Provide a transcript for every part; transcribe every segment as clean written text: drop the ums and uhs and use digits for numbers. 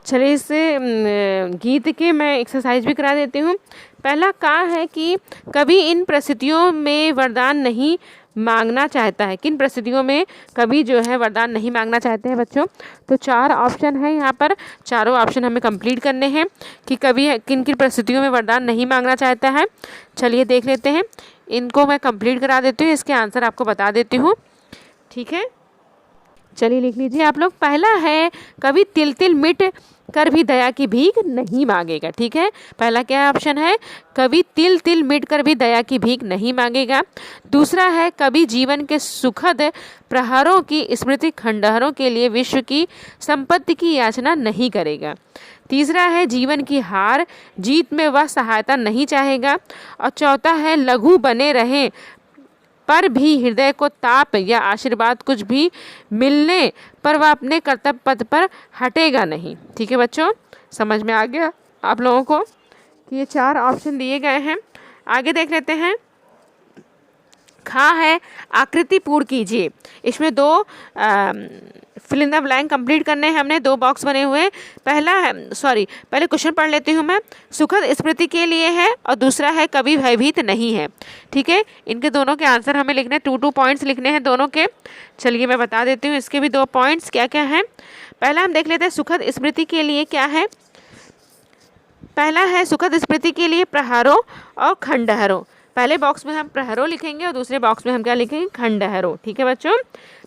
चलिए इस गीत के मैं एक्सरसाइज भी करा देती हूँ। पहला का है कि कवि इन परिस्थितियों में वरदान नहीं मांगना चाहता है। किन परिस्थितियों में कवि जो है वरदान नहीं मांगना चाहते हैं बच्चों? तो 4 ऑप्शन है यहाँ पर, चारों ऑप्शन हमें कंप्लीट करने हैं कि कवि किन किन परिस्थितियों में वरदान नहीं मांगना चाहता है। चलिए देख लेते हैं, इनको मैं कंप्लीट करा देती हूँ, इसके आंसर आपको बता देती हूँ। ठीक है, चलिए लिख लीजिए आप लोग। पहला है कभी तिल तिल मिट कर भी दया की भीख नहीं मांगेगा। ठीक है, पहला क्या ऑप्शन है? कभी तिल तिल मिट कर भी दया की भीख नहीं मांगेगा। दूसरा है कभी जीवन के सुखद प्रहारों की स्मृति खंडहरों के लिए विश्व की संपत्ति की याचना नहीं करेगा। तीसरा है जीवन की हार जीत में वह सहायता नहीं चाहेगा। और चौथा है लघु बने रहें पर भी हृदय को ताप या आशीर्वाद कुछ भी मिलने पर वह अपने कर्तव्य पथ पर हटेगा नहीं। ठीक है बच्चों, समझ में आ गया आप लोगों को कि ये 4 ऑप्शन दिए गए हैं। आगे देख लेते हैं। खा है आकृति पूर्ण कीजिए। इसमें 2 fill in the blank complete करने हैं हमने, 2 बॉक्स बने हुए। पहला है, पहले क्वेश्चन पढ़ लेती हूँ मैं। सुखद स्मृति के लिए है और दूसरा है कभी भयभीत नहीं है। ठीक है, इनके दोनों के आंसर हमें लिखने 2 पॉइंट्स लिखने हैं दोनों के। चलिए मैं बता देती हूँ इसके भी 2 पॉइंट्स क्या क्या हैं। पहला हम देख लेते हैं सुखद स्मृति के लिए क्या है। पहला है सुखद स्मृति के लिए प्रहारों और खंडहरों। पहले बॉक्स में हम प्रहरों लिखेंगे और दूसरे बॉक्स में हम क्या लिखेंगे? खंडहरों। ठीक है बच्चों,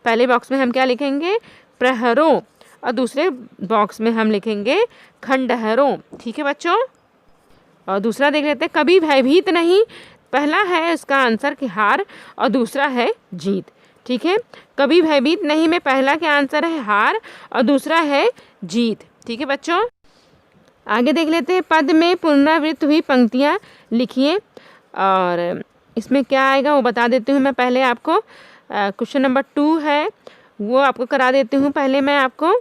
पहले बॉक्स में हम क्या लिखेंगे? प्रहरों और दूसरे बॉक्स में हम लिखेंगे खंडहरों। ठीक है बच्चों, और दूसरा देख लेते हैं कभी भयभीत नहीं। पहला है इसका आंसर कि हार और दूसरा है जीत। ठीक है, कभी भयभीत नहीं में पहला क्या आंसर है? हार और दूसरा है जीत। ठीक है बच्चों, आगे देख लेते हैं। पद में पुनरावृत्त हुई पंक्तियाँ लिखिए और इसमें क्या आएगा वो बता देती हूँ मैं पहले आपको। क्वेश्चन नंबर 2 है वो आपको करा देती हूँ पहले मैं आपको।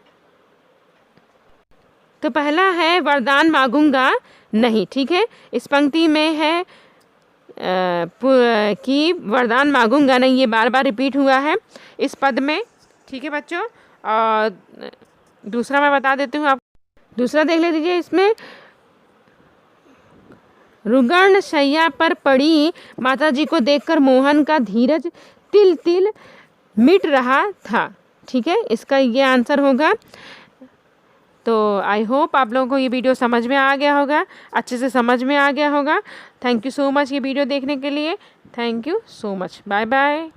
तो पहला है वरदान मांगूंगा नहीं। ठीक है, इस पंक्ति में है कि वरदान मांगूंगा नहीं, ये बार बार रिपीट हुआ है इस पद में। ठीक है बच्चों, और दूसरा मैं बता देती हूँ आप। दूसरा देख लीजिए, इसमें रुगण शैया पर पड़ी माताजी को देखकर मोहन का धीरज तिल तिल मिट रहा था। ठीक है, इसका ये आंसर होगा। तो आई होप आप लोगों को ये वीडियो समझ में आ गया होगा, अच्छे से समझ में आ गया होगा। थैंक यू सो मच ये वीडियो देखने के लिए। Thank you so much, bye bye.